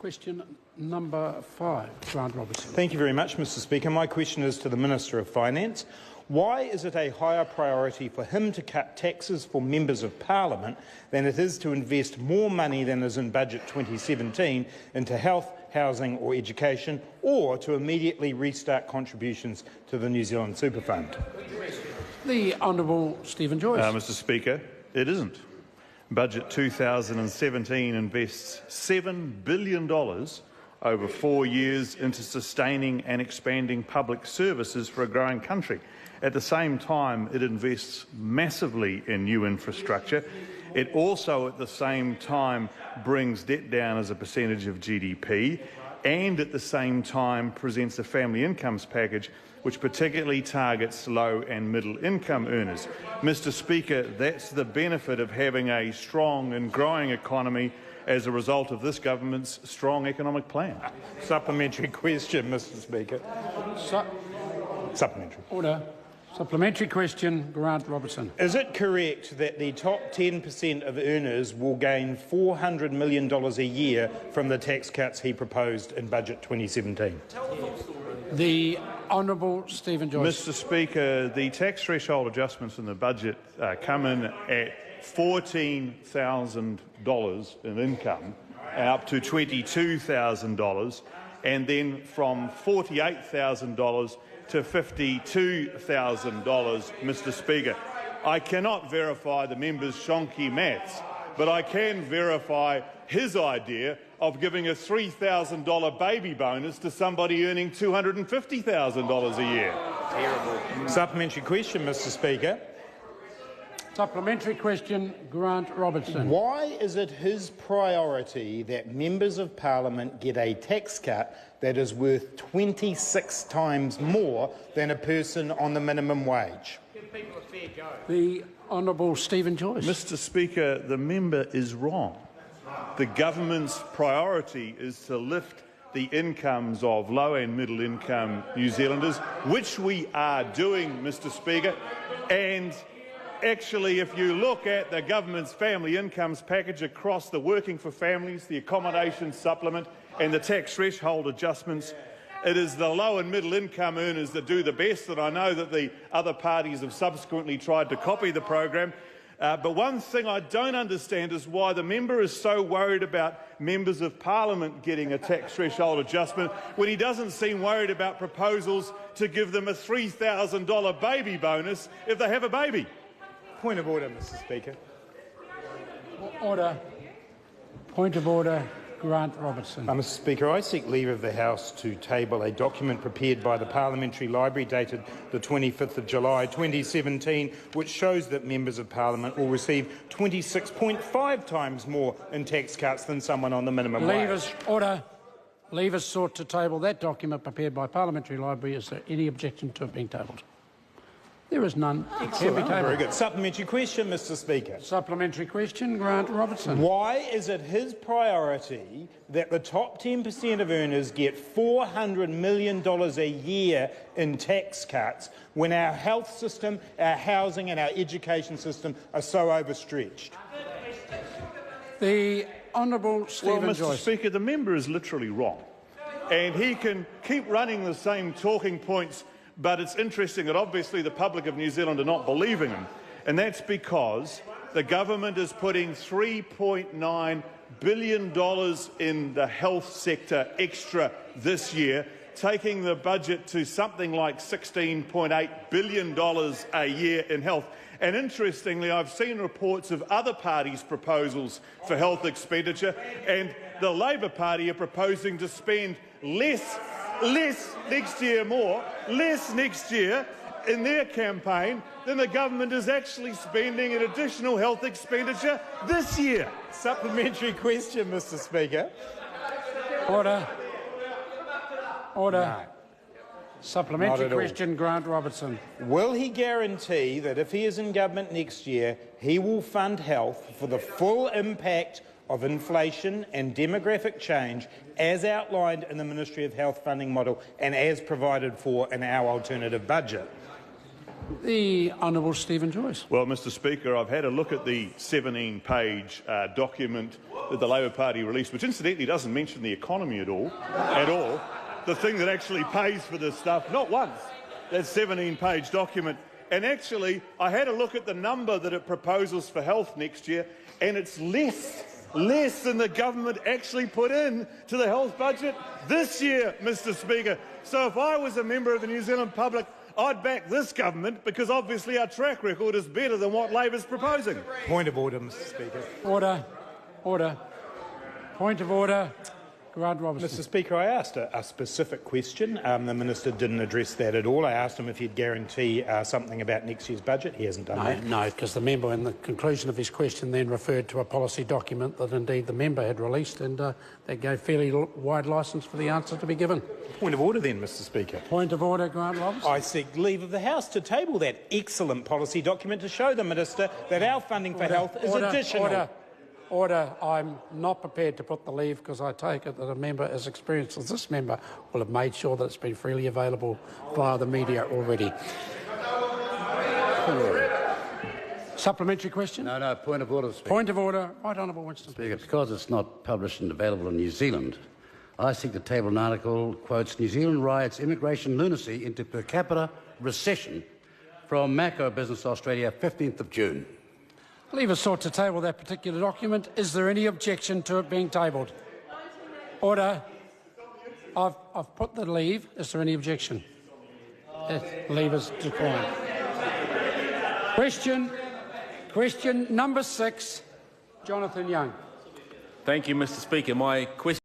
Question number 5, Grant Robertson. Thank you very much, Mr Speaker. My question is to the Minister of Finance. Why is it a higher priority for him to cut taxes for members of Parliament than it is to invest more money than is in Budget 2017 into health, housing or education, or to immediately restart contributions to the New Zealand Super Fund? The Honourable Stephen Joyce. Mr Speaker, it isn't. Budget 2017 invests $7 billion over 4 years into sustaining and expanding public services for a growing country. At the same time, it invests massively in new infrastructure. It also, at the same time, brings debt down as a percentage of GDP, and at the same time presents a family incomes package which particularly targets low and middle income earners. Mr Speaker, that's the benefit of having a strong and growing economy as a result of this government's strong economic plan. Supplementary question, Mr Speaker. Supplementary. Order. Supplementary question, Grant Robertson. Is it correct that the top 10% of earners will gain $400 million a year from the tax cuts he proposed in Budget 2017? The Honourable Stephen Joyce. Mr Speaker, the tax threshold adjustments in the budget come in at $14,000 in income, up to $22,000, and then from $48,000 to $52,000, Mr Speaker. I cannot verify the member's shonky maths, but I can verify his idea of giving a $3,000 baby bonus to somebody earning $250,000 a year. Terrible. Supplementary question, Mr Speaker. Supplementary question, Grant Robertson. Why is it his priority that members of Parliament get a tax cut that is worth 26 times more than a person on the minimum wage? Give people a fair go. The Honourable Stephen Joyce. Mr Speaker, the member is wrong. The government's priority is to lift the incomes of low and middle income New Zealanders, which we are doing, Mr Speaker, and actually, if you look at the government's family incomes package across the Working for Families, the accommodation supplement and the tax threshold adjustments, it is the low and middle income earners that do the best, and I know that the other parties have subsequently tried to copy the program. But one thing I don't understand is why the member is so worried about members of Parliament getting a tax threshold adjustment when he doesn't seem worried about proposals to give them a $3,000 baby bonus if they have a baby. Point of order, Mr Speaker. Order. Point of order, Grant Robertson. Mr Speaker, I seek leave of the House to table a document prepared by the Parliamentary Library dated the 25th of July 2017, which shows that members of Parliament will receive 26.5 times more in tax cuts than someone on the minimum wage. Order. Leavers sought to table that document prepared by Parliamentary Library. Is there any objection to it being tabled? There is none. Excellent. Very good. Supplementary question, Mr Speaker. Supplementary question, Grant Robertson. Why is it his priority that the top 10% of earners get $400 million a year in tax cuts when our health system, our housing and our education system are so overstretched? The Honourable Stephen Joyce. Well, Mr Speaker, the member is literally wrong. And he can keep running the same talking points, but it's interesting that obviously the public of New Zealand are not believing him, and that's because the government is putting $3.9 billion in the health sector extra this year, taking the budget to something like $16.8 billion a year in health. And interestingly, I've seen reports of other parties' proposals for health expenditure, and the Labor Party are proposing to spend less next year in their campaign than the government is actually spending in additional health expenditure this year. Supplementary question, Mr Speaker. Order. Order. No. Supplementary question, Grant Robertson. Will he guarantee that if he is in government next year, he will fund health for the full impact of inflation and demographic change as outlined in the Ministry of Health funding model and as provided for in our alternative budget? The Honourable Stephen Joyce. Well, Mr Speaker, I've had a look at the 17-page document that the Labor Party released, which incidentally doesn't mention the economy at all, the thing that actually pays for this stuff, not once, that 17-page document. And actually, I had a look at the number that it proposes for health next year, and it's less than the government actually put in to the health budget this year, Mr. Speaker. So if I was a member of the New Zealand public, I'd back this government because obviously our track record is better than what Labor's proposing. Point of order, Mr. Speaker. Order. Order. Point of order. Grant Robertson. Mr. Speaker, I asked a specific question. The Minister didn't address that at all. I asked him if he'd guarantee something about next year's budget. He hasn't done that. No, because the member in the conclusion of his question then referred to a policy document that indeed the member had released, and that gave fairly wide licence for the answer to be given. Point of order then, Mr. Speaker. Point of order, Grant Robertson. I seek leave of the House to table that excellent policy document to show the Minister that our funding for health is additional. Order. I'm not prepared to put the leave because I take it that a member as experienced as this member will have made sure that it's been freely available via the media already. Supplementary question? No, point of order, Speaker. Point of order. Right Honourable Winston. Speaker, because it's not published and available in New Zealand, I seek to table an article, quotes, New Zealand riots immigration lunacy into per capita recession, from Mako Business Australia, 15th of June. Leave us sought to table that particular document. Is there any objection to it being tabled? Order. I've put the leave. Is there any objection? Leave is declined. Question number 6, Jonathan Young. Thank you, Mr. Speaker. My question